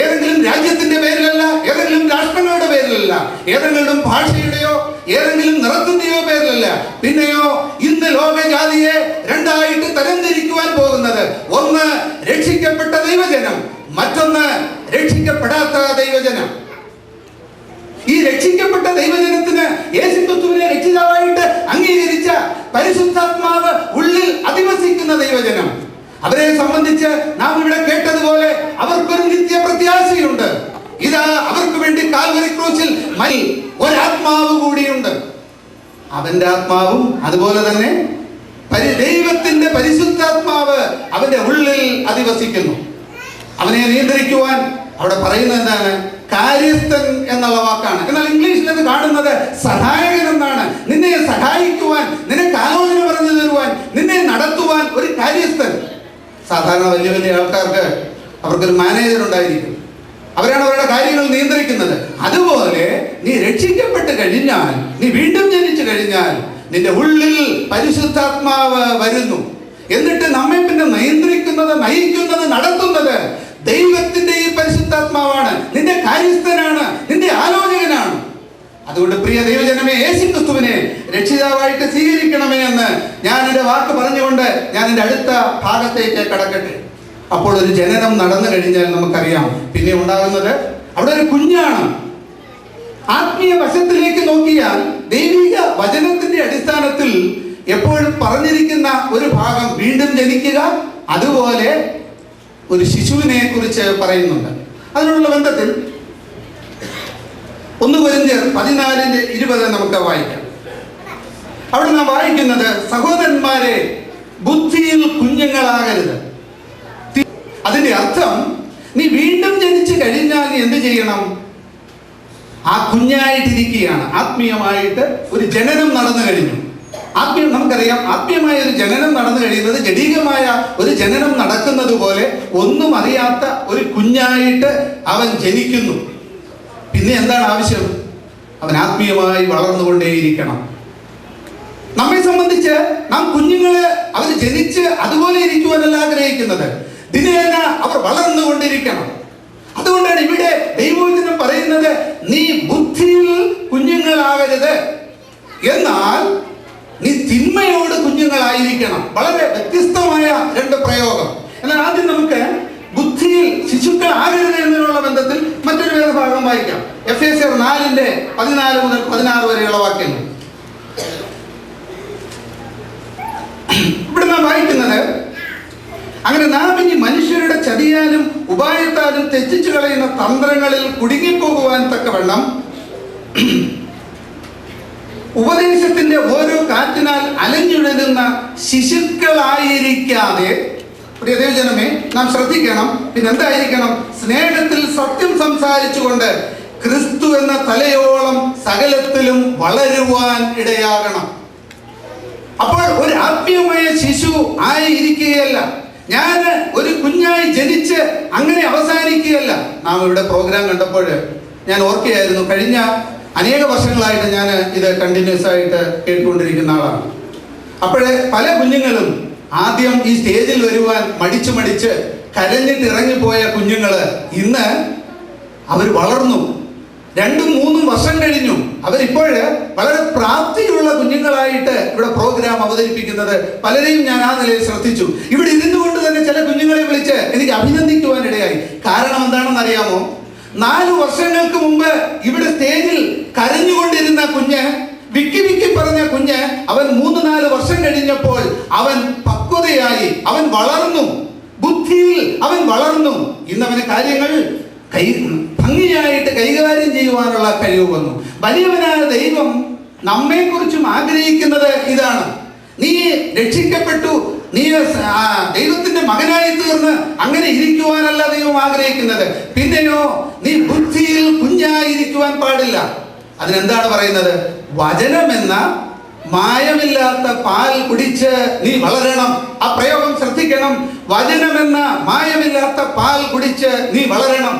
ഏതെങ്കിലും രാജ്യത്തിന്റെ പേരിലല്ല, ഏതെങ്കിലും രാഷ്ട്രങ്ങളുടെ പേരിലല്ല, ഏതെങ്കിലും ഭാഷയുടെയോ ഏതെങ്കിലും നിറത്തിന്റെയോ പേരിലല്ല. പിന്നെയോ ഇന്ന് ലോകജാതിയെ രണ്ടായിട്ട് തരംതിരിക്കുവാൻ പോകുന്നത്, ഒന്ന് രക്ഷിക്കപ്പെട്ട ദൈവജനം, മറ്റൊന്ന് രക്ഷിക്കപ്പെടാത്ത ദൈവജനം. ഈ രക്ഷിക്കപ്പെട്ട ദൈവജനത്തിന് യേശുക്രിസ്തുവിനെ രക്ഷിതാവായിട്ട് അംഗീകരിച്ച പരിശുദ്ധാത്മാവ് ഉള്ളിൽ അധിവസിക്കുന്ന ദൈവജനം, അവരെ സംബന്ധിച്ച് നാം ഇവിടെ കേട്ടതുപോലെ അവർക്കൊരു നിത്യ പ്രത്യാശയുണ്ട്. ഇതാ അവർക്ക് വേണ്ടി കാൽവരി ക്രൂശിൽ ഒരാത്മാവ് കൂടിയുണ്ട്. അവന്റെ ആത്മാവും അതുപോലെ തന്നെ ദൈവത്തിന്റെ പരിശുദ്ധാത്മാവ് അവന്റെ ഉള്ളിൽ അധിവസിക്കുന്നു. അവനെ നിയന്ത്രിക്കുവാൻ അവിടെ പറയുന്നത് എന്താണ്? കാര്യസ്ഥൻ എന്നുള്ള വാക്കാണ്. എന്നാൽ ഇംഗ്ലീഷിൽ അത് കാണുന്നത് സഹായകൻ എന്നാണ്. നിന്നെ സഹായിക്കുവാൻ, നിനക്ക് ആലോചന പറഞ്ഞു തരുവാൻ, നിന്നെ നടത്തുവാൻ ഒരു കാര്യസ്ഥൻ. സാധാരണ വലിയ വലിയ ആൾക്കാർക്ക് അവർക്കൊരു മാനേജർ ഉണ്ടായിരിക്കും. അവരാണ് അവരുടെ കാര്യങ്ങൾ നിയന്ത്രിക്കുന്നത്. അതുപോലെ നീ രക്ഷിക്കപ്പെട്ട് കഴിഞ്ഞാൽ, നീ വീണ്ടും ജനിച്ചു കഴിഞ്ഞാൽ നിന്റെ ഉള്ളിൽ പരിശുദ്ധാത്മാവ് വരുന്നു. എന്നിട്ട് നമ്മെ പിന്നെ നിയന്ത്രിക്കുന്നത്, നയിക്കുന്നത്, നടത്തുന്നത് ദൈവത്തിന്റെ ഈ പരിശുദ്ധാത്മാവാണ്. നിന്റെ കാര്യസ്ഥനാണ്, നിന്റെ ആലോചകനാണ്. അതുകൊണ്ട് പ്രിയ ദൈവജനമേ, യേശുക്രിസ്തുവിനെ രക്ഷിതാവായിട്ട് സ്വീകരിക്കണമേ എന്ന് ഞാൻ എൻ്റെ വാക്ക് പറഞ്ഞുകൊണ്ട് ഞാൻ എൻ്റെ അടുത്ത ഭാഗത്തേക്ക് കടക്കട്ടെ. അപ്പോൾ ഒരു ജനനം നടന്നു കഴിഞ്ഞാൽ നമുക്കറിയാം പിന്നെ ഉണ്ടാകുന്നത് അവിടെ ഒരു കുഞ്ഞാണ്. ആത്മീയ വശത്തിലേക്ക് നോക്കിയാൽ ദൈവിക വചനത്തിന്റെ അടിസ്ഥാനത്തിൽ എപ്പോഴും പറഞ്ഞിരിക്കുന്ന ഒരു ഭാഗം വീണ്ടും ജനിക്കുക, അതുപോലെ ഒരു ശിശുവിനെ കുറിച്ച് പറയുന്നുണ്ട്. അതിനുള്ള ബന്ധത്തിൽ 1 കൊരിന്ത്യർ 14:20 നമുക്ക് വായിക്കാം. അവിടെ നാം വായിക്കുന്നത്, സഹോദരന്മാരെ, ബുദ്ധിയിൽ കുഞ്ഞുങ്ങളാകരുത്. അതിന്റെ അർത്ഥം, നീ വീണ്ടും ജനിച്ചു കഴിഞ്ഞാൽ നീ എന്ത് ചെയ്യണം? ആ കുഞ്ഞായിട്ടിരിക്കുകയാണ്. ആത്മീയമായിട്ട് ഒരു ജനനം നടന്നു കഴിഞ്ഞു. നമുക്കറിയാം, ആത്മീയമായ ഒരു ജനനം നടന്നു കഴിയുന്നത് ജഡീകമായ ഒരു ജനനം നടക്കുന്നത് പോലെ ഒന്നും അറിയാത്ത ഒരു കുഞ്ഞായിട്ട് അവൻ ജനിക്കുന്നു. പിന്നെ എന്താണ് ആവശ്യം? അവൻ ആത്മീയമായി വളർന്നുകൊണ്ടേയിരിക്കണം. നമ്മെ സംബന്ധിച്ച് നാം കുഞ്ഞുങ്ങളെ അവർ ജനിച്ച് അതുപോലെ ഇരിക്കുവാനല്ല ആഗ്രഹിക്കുന്നത്. ദിനേന അവർ വളർന്നുകൊണ്ടിരിക്കണം. അതുകൊണ്ടാണ് ഇവിടെ ദൈവവചനം പറയുന്നത്, നീ ബുദ്ധിയിൽ കുഞ്ഞുങ്ങളാകരുത്, എന്നാൽ നീ തിന്മയോട് കുഞ്ഞുങ്ങളായിരിക്കണം. വളരെ വ്യത്യസ്തമായ 2 പ്രയോഗം. എന്നാൽ ആദ്യം നമുക്ക് ബുദ്ധിയിൽ ശിശുക്കളാകരുത് എന്നതിനുള്ള ബന്ധത്തിൽ മറ്റൊരു വേദഭാഗം വായിക്കാം. എഫേസ്യർ 4:14 മുതൽ 16 വരെയുള്ള വാക്യങ്ങൾ. ഇവിടെ നാം വായിക്കുന്നത്, അങ്ങനെ നാം ഇനി മനുഷ്യരുടെ ചതിയാലും ഉപായത്താലും തെറ്റിച്ചു കളയുന്ന തന്ത്രങ്ങളിൽ കുടുങ്ങിപ്പോകുവാൻ തക്കവണ്ണം ഉപദേശത്തിന്റെ ഓരോ കാറ്റിനാൽ അലഞ്ഞുഴലുന്ന ശിശുക്കളായിരിക്കാതെ, പ്രിയ ദൈവജനമേ, നാം ശ്രദ്ധിക്കണം. പിന്നെ എന്തായിരിക്കണം? സ്നേഹത്തിൽ സത്യം സംസാരിച്ചുകൊണ്ട് ക്രിസ്തു എന്ന തലയോളം സകലത്തിലും വളരുവാൻ ഇടയാകണം. അപ്പോൾ ഒരു ആത്മീയമായ ശിശു ആയിരിക്കുകയല്ല, ഞാൻ ഒരു കുഞ്ഞായി ജനിച്ച് അങ്ങനെ അവസാനിക്കുകയല്ല. നാം ഇവിടെ പ്രോഗ്രാം കണ്ടപ്പോൾ ഞാൻ ഓർക്കുകയായിരുന്നു, കഴിഞ്ഞ അനേക വർഷങ്ങളായിട്ട് ഞാൻ ഇത് കണ്ടിന്യൂസ് ആയിട്ട് കേട്ടുകൊണ്ടിരിക്കുന്ന ആളാണ്. അപ്പോഴേ പല കുഞ്ഞുങ്ങളും ആദ്യം ഈ സ്റ്റേജിൽ വരുവാൻ മടിച്ച് കരഞ്ഞിട്ട് ഇറങ്ങിപ്പോയ കുഞ്ഞുങ്ങള് ഇന്ന് അവർ വളർന്നു. 2-3 വർഷം കഴിഞ്ഞു. അവരിപ്പോഴ് വളരെ പ്രാപ്തിയുള്ള കുഞ്ഞുങ്ങളായിട്ട് ഇവിടെ പ്രോഗ്രാം അവതരിപ്പിക്കുന്നത് പലരെയും ഞാൻ ആ നിലയിൽ ശ്രദ്ധിച്ചു. ഇവിടെ ഇരുന്നുകൊണ്ട് തന്നെ ചില കുഞ്ഞുങ്ങളെ വിളിച്ച് എനിക്ക് അഭിനന്ദിക്കുവാൻ ഇടയായി. കാരണം എന്താണെന്ന് അറിയാമോ? 4 വർഷങ്ങൾക്ക് മുമ്പ് ഇവിടെ സ്റ്റേജിൽ കരഞ്ഞുകൊണ്ടിരുന്ന കുഞ്ഞ്, വിക്കി പറഞ്ഞ കുഞ്ഞ്, അവൻ 3-4 വർഷം കഴിഞ്ഞപ്പോൾ അവൻ പക്വതയായി, അവൻ വളർന്നു. ബുദ്ധിയിൽ അവൻ വളർന്നു. ഇന്ന് അവന് കാര്യങ്ങൾ ഭംഗിയായിട്ട് കൈകാര്യം ചെയ്യുവാനുള്ള കഴിവ് വന്നു. വലിയവനായ ദൈവം നമ്മെക്കുറിച്ചും ആഗ്രഹിക്കുന്നത് ഇതാണ്. നീ രക്ഷിക്കപ്പെട്ടു, നീ ദൈവത്തിന്റെ മകനായി തീർന്ന് അങ്ങനെ ഇരിക്കുവാനല്ല ദൈവം ആഗ്രഹിക്കുന്നത്. പിന്നെയോ നീ ബുദ്ധിയിൽ കുഞ്ഞായിരിക്കുവാൻ പാടില്ല. അതിനെന്താണ് പറയുന്നത്? വചനമെന്ന മായമില്ലാത്ത പാൽ കുടിച്ച് നീ വളരണം. ആ പ്രയോഗം ശ്രദ്ധിക്കണം. വചനമെന്ന മായമില്ലാത്ത പാൽ കുടിച്ച് നീ വളരണം.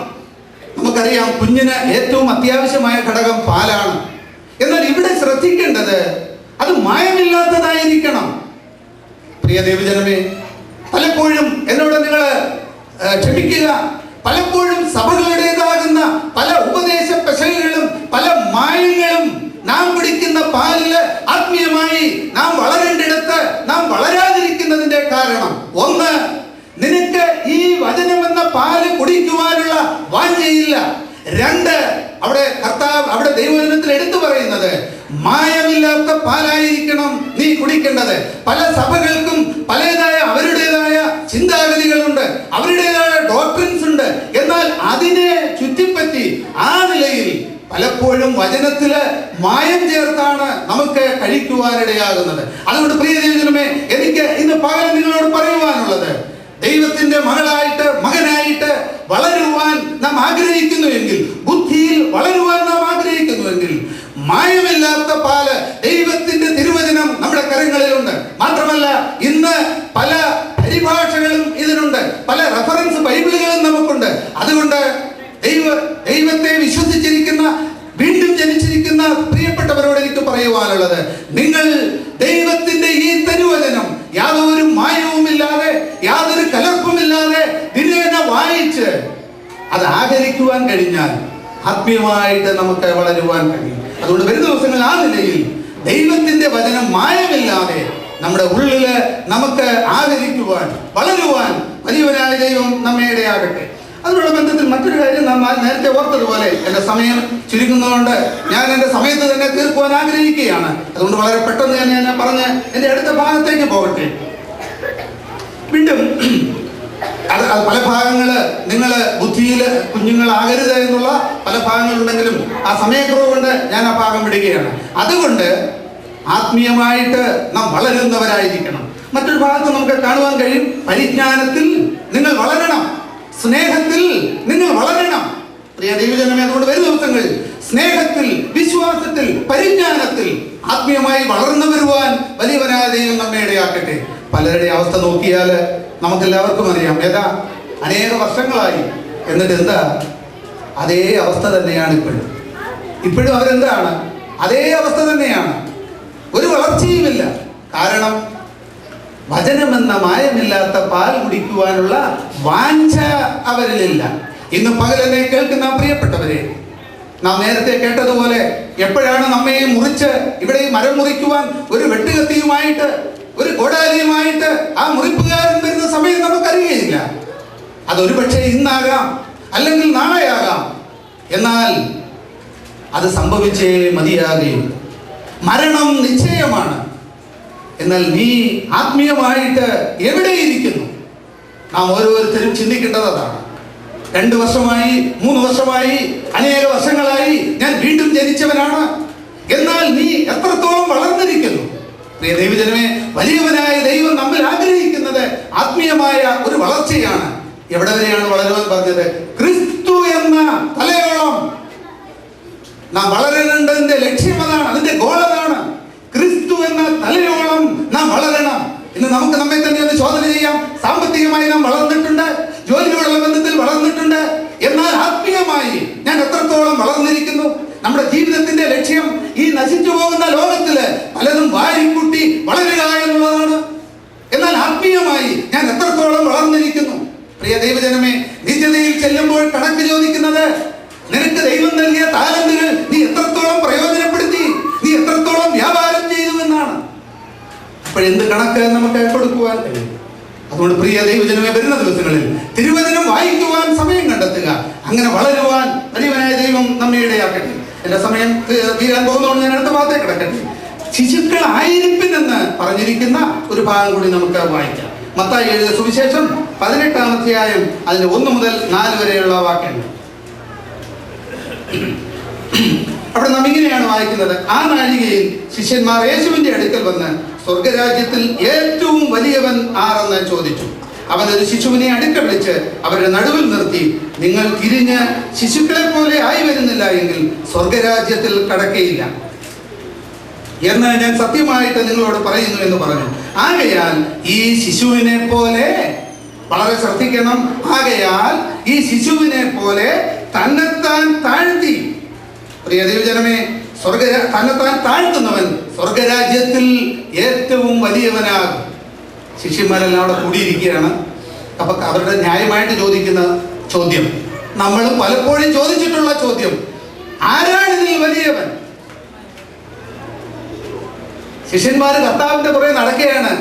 നമുക്കറിയാം, കുഞ്ഞിന് ഏറ്റവും അത്യാവശ്യമായ ഘടകം പാലാണ്. എന്നാൽ ഇവിടെ ശ്രദ്ധിക്കേണ്ടത് അത് മായമില്ലാത്തതായിരിക്കണം. പ്രിയ ദൈവജനമേ, പലപ്പോഴും എന്നോട് നിങ്ങൾ ക്ഷമിക്കുക, പലപ്പോഴും സഭകളുടേതാകുന്ന പല ഉപദേശ പെശകുകളും പല മായങ്ങളും നാം കുടിക്കുന്ന പാലില് ആത്മീയമായി നാം വളരേണ്ടിടത്ത് നാം വളരാതിരിക്കുന്നതിന്റെ കാരണം ഒന്ന്, നിനക്ക് ഈ വചനമെന്ന പാല് കുടിക്കുവാനുള്ള വാഞ്ഛയില്ല. രണ്ട്, അവിടെ ദൈവവചനത്തിൽ എടുത്തു പറയുന്നത് മായമില്ലാത്ത പാലായിരിക്കണം നീ കുടിക്കേണ്ടത്. പല സഭകൾക്കും പലതായ അവരുടേതായ ചിന്താഗതികളുണ്ട്, അവരുടേതായ ഡോക്ട്രിൻസ് ഉണ്ട്. എന്നാൽ അതിനെ ചുറ്റിപ്പറ്റി ആ നിലയിൽ പലപ്പോഴും വചനത്തില് മായം ചേർത്താണ് നമുക്ക് കഴിക്കുവാനിടയാകുന്നത്. അതുകൊണ്ട് പ്രിയ ദൈവജനമേ, എനിക്ക് ഇന്ന് പകരം നിങ്ങളോട് പറയുവാനുള്ളത്, ദൈവത്തിന്റെ മകളായിട്ട് മകനായിട്ട് വളരുവാൻ നാം ആഗ്രഹിക്കുന്നുവെങ്കിൽ, ബുദ്ധിയിൽ വളരുവാൻ നാം ആഗ്രഹിക്കുന്നുവെങ്കിൽ, മായമില്ലാത്ത പാല് ദൈവത്തിന്റെ തിരുവചനം നമ്മുടെ കരങ്ങളിലുണ്ട്. മാത്രമല്ല, ഇന്ന് പല പരിഭാഷകളും ഇതിനുണ്ട്, പല റെഫറൻസ് ബൈബിളുകളും നമുക്കുണ്ട്. അതുകൊണ്ട് ദൈവത്തെ വിശ്വസിച്ചിരിക്കുന്ന, വീണ്ടും ജനിച്ചിരിക്കുന്ന പ്രിയപ്പെട്ടവരോട് എനിക്ക് പറയുവാനുള്ളത്, നിങ്ങൾ ദൈവത്തിന്റെ ഈ തിരുവചനം യാതൊരു മായവുമില്ലാതെ യാതൊരു കലർപ്പുമില്ലാതെ ദിനേന വായിച്ച് അത് ആദരിക്കുവാൻ കഴിഞ്ഞാൽ ആത്മീയമായിട്ട് നമുക്ക് വളരുവാൻ കഴിയും. അതുകൊണ്ട് വരുന്ന ദിവസങ്ങളിൽ ആ നിലയിൽ ദൈവത്തിന്റെ വചനം മായമില്ലാതെ നമ്മുടെ ഉള്ളില് നമുക്ക് ആദരിക്കുവാൻ വളരുവാൻ വലിയവനായ ദൈവം നമ്മെ ഇടയാകട്ടെ. അതിനുള്ള ബന്ധത്തിൽ മറ്റൊരു കാര്യം നാം നേരത്തെ ഓർത്തതുപോലെ, എൻ്റെ സമയം ചുരുങ്ങുന്നതുകൊണ്ട് ഞാൻ എൻ്റെ സമയത്ത് തന്നെ തീർക്കുവാൻ ആഗ്രഹിക്കുകയാണ്. അതുകൊണ്ട് വളരെ പെട്ടെന്ന് തന്നെ ഞാൻ പറഞ്ഞ് എൻ്റെ അടുത്ത ഭാഗത്തേക്ക് പോകട്ടെ. വീണ്ടും അത് പല ഭാഗങ്ങള് നിങ്ങൾ ബുദ്ധിയിൽ കുഞ്ഞുങ്ങളാകരുത് എന്നുള്ള പല ഭാഗങ്ങളുണ്ടെങ്കിലും ആ സമയക്കുറവ് കൊണ്ട് ഞാൻ ആ ഭാഗം വിടുകയാണ്. അതുകൊണ്ട് ആത്മീയമായിട്ട് നാം വളരുന്നവരായിരിക്കണം. മറ്റൊരു ഭാഗത്ത് നമുക്ക് കാണുവാൻ കഴിയും, പരിജ്ഞാനത്തിൽ നിങ്ങൾ വളരണം, സ്നേഹത്തിൽ നിങ്ങൾ വളരണം. പ്രിയ ദൈവജനമേ, അതുകൊണ്ട് വരും ദിവസങ്ങളിൽ സ്നേഹത്തിൽ, വിശ്വാസത്തിൽ, പരിജ്ഞാനത്തിൽ ആത്മീയമായി വളർന്നു വരുവാൻ വലിയവനായ ദൈവം നമ്മെ ഇടയാക്കട്ടെ. പലരുടെ അവസ്ഥ നോക്കിയാൽ നമുക്കെല്ലാവർക്കും അറിയാം, ഏതാ അനേക വർഷങ്ങളായി, എന്നിട്ട് എന്താ അതേ അവസ്ഥ തന്നെയാണ് ഇപ്പോഴും അവരെന്താണ് അതേ അവസ്ഥ തന്നെയാണ്, ഒരു വളർച്ചയുമില്ല. കാരണം വചനമെന്ന മായമില്ലാത്ത പാൽ കുടിക്കുവാനുള്ള വാഞ്ച അവരിലില്ല. ഇന്ന് പകലെന്നെ കേൾക്കുന്ന പ്രിയപ്പെട്ടവരെ, നാം നേരത്തെ കേട്ടതുപോലെ എപ്പോഴാണ് നമ്മെ മുറിച്ച് ഇവിടെ മരം മുറിക്കുവാൻ ഒരു വെട്ടുകത്തിയുമായിട്ട് ഒരു കോടാലിയുമായിട്ട് ആ മുറിപ്പുകാരൻ വരുന്ന സമയം നമുക്കറിയുകയില്ല. അതൊരു പക്ഷേ ഇന്നാകാം, അല്ലെങ്കിൽ നാളെയാകാം. എന്നാൽ അത് സംഭവിച്ചേ മതിയാകുകയും മരണം നിശ്ചയമാണ്. എന്നാൽ നീ ആത്മീയമായിട്ട് എവിടെയിരിക്കുന്നു? നാം ഓരോരുത്തരും ചിന്തിക്കേണ്ടത് അതാണ്. 2 വർഷമായി, 3 വർഷമായി, അനേക വർഷങ്ങളായി ഞാൻ വീണ്ടും ജനിച്ചവനാണ്. എന്നാൽ നീ എത്രത്തോളം വളർന്നിരിക്കുന്നു? പ്രിയ ദൈവജനമേ, വലിയവനായ ദൈവം നമ്മൾ ആഗ്രഹിക്കുന്നത് ആത്മീയമായ ഒരു വളർച്ചയാണ്. എവിടെ വരെയാണ് വളരുവാൻ പറഞ്ഞത്? ക്രിസ്തു എന്ന തലയോളം നാം വളരേണ്ടതിന്റെ ലക്ഷ്യം അതാണ്, അതിന്റെ ഗോൾ അതാണ്. ക്രിസ്തു എന്ന തലയോളം നാം വളരണം. ഇന്ന് നമുക്ക് നമ്മെ തന്നെ ഒന്ന് ചോദന ചെയ്യാം. സാമ്പത്തികമായി നാം വളർന്നിട്ടുണ്ട്, ജോലിയോടുള്ള ബന്ധത്തിൽ വളർന്നിട്ടുണ്ട്. എന്നാൽ ആത്മീയമായി ഞാൻ എത്രത്തോളം വളർന്നിരിക്കുന്നു? നമ്മുടെ ജീവിതത്തിന്റെ ലക്ഷ്യം ഈ നശിച്ചു പോകുന്ന ലോകത്തില് പലതും വാരിക്കൂട്ടി വളരുക എന്നുള്ളതാണ്. എന്നാൽ ആത്മീയമായി ഞാൻ എത്രത്തോളം വളർന്നിരിക്കുന്നു? പ്രിയ ദൈവജനമേ, നിത്യതയിൽ ചെല്ലുമ്പോൾ കണക്ക് ചോദിക്കുന്നത് നിനക്ക് ദൈവം നൽകിയ താലന്തുകൾ നീ എത്രത്തോളം പ്രയോജനപ്പെടുത്തി, നീ എത്രത്തോളം വ്യാപാരം ചെയ്തു എന്നാണ്. അപ്പോഴെന്ത് കണക്ക് നമുക്ക് കൊടുക്കുവാൻ കഴിയും? അതുകൊണ്ട് പ്രിയ ദൈവജനമേ, വരുന്ന ദിവസങ്ങളിൽ തിരുവചനം വായിക്കുവാൻ സമയം കണ്ടെത്തുക. അങ്ങനെ വളരുവാൻ വലിയവനായ ദൈവം നമ്മെ ഇടയാക്കട്ടെ. എന്റെ സമയം തീരാൻ പോകുന്നതുകൊണ്ട് ഞാൻ അടുത്ത ഭാഗത്തേക്ക് കിടക്കട്ടെ. ശിശുക്കളായിരിപ്പിൻ എന്ന് പറഞ്ഞിരിക്കുന്ന ഒരു ഭാഗം കൂടി നമുക്ക് വായിക്കാം. മത്തായി എഴുതിയ സുവിശേഷം 18-ാം അധ്യായം അതിൻ്റെ 1 മുതൽ 4 വരെയുള്ള വാക്യങ്ങൾ. അവിടെ നാം ഇങ്ങനെയാണ് വായിക്കുന്നത്. ആ നാഴികയിൽ ശിഷ്യന്മാർ യേശുവിന്റെ അടുക്കൽ വന്ന് സ്വർഗരാജ്യത്തിൽ ഏറ്റവും വലിയവൻ ആരെന്ന് ചോദിച്ചു. അവൻ ഒരു ശിശുവിനെ അടുക്ക വിളിച്ച് അവരുടെ നടുവിൽ നിർത്തി, നിങ്ങൾ തിരിഞ്ഞ് ശിശുക്കളെ പോലെ ആയി വരുന്നില്ല എങ്കിൽ സ്വർഗരാജ്യത്തിൽ കടക്കയില്ല എന്ന് ഞാൻ സത്യമായിട്ട് നിങ്ങളോട് പറയുന്നു എന്ന് പറഞ്ഞു. ആകയാൽ ഈ ശിശുവിനെ പോലെ, വളരെ ശ്രദ്ധിക്കണം, ആകയാൽ ഈ ശിശുവിനെ പോലെ തന്നെത്താൻ താഴ്ത്തി, പ്രിയ ദൈവജനമേ, തന്നെത്താൻ താഴ്ത്തുന്നവൻ സ്വർഗരാജ്യത്തിൽ ഏറ്റവും വലിയവനാകും. ശിഷ്യന്മാരെല്ലാം അവിടെ കൂടിയിരിക്കുകയാണ്. അപ്പൊ അവരുടെ ന്യായമായിട്ട് ചോദിക്കുന്ന ചോദ്യം, നമ്മൾ പലപ്പോഴും ചോദിച്ചിട്ടുള്ള ചോദ്യം, ആരാണ് ഇതിൽ വലിയവൻ? ശിഷ്യന്മാർ കർത്താവിന്റെ പുറകെ നടക്കുകയാണ്.